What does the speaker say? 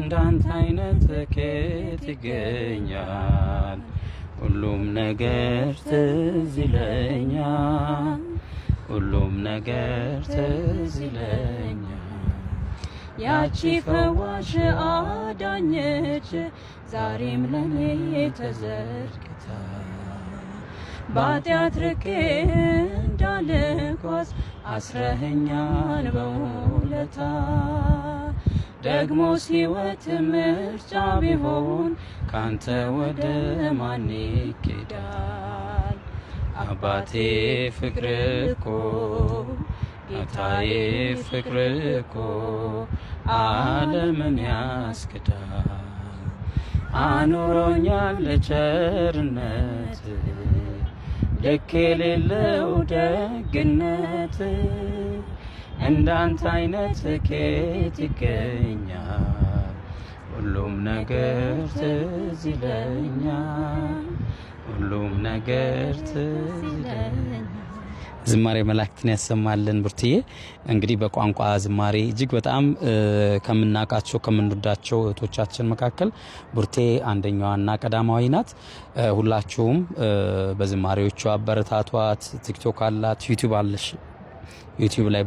እንዳንተ አይነት ከየት ይገኛል? ሁሉም ነገር ትዝ ይለኛል፣ ሁሉም ነገር ትዝ ይለኛል። ያቺ ፈዋሽ አዳኘች ዛሬም ለኔ ተዘርግታ ባጢአት ርቄ እንዳልጓዝ አስረኸኛል በውለታ። ደግሞስ ሕይወት ምርጫ ቢሆን ካንተ ወደ ማን ይኬዳል? አባቴ ፍቅር እኮ ጌታዬ ፍቅር እኮ ዓለምን ያስክዳል። አኑሮኛል ቸርነት ልክ የሌለው ደግነት፣ እንዳንተ አይነት ከየት ይገኛል? ሁሉም ነገር ትዝ ይለኛል፣ ሁሉም ነገር ትዝ ይለኛል። ዝማሬ መላእክትን ያሰማልን። ብርትዬ እንግዲህ በቋንቋ ዝማሬ እጅግ በጣም ከምናውቃቸው ከምንወዳቸው እህቶቻችን መካከል ቡርቴ አንደኛዋና ቀዳማዊ ናት። ሁላችሁም በዝማሬዎቿ አበረታቷት። ቲክቶክ አላት፣ ዩቲዩብ አለሽ፣ ዩቲዩብ ላይ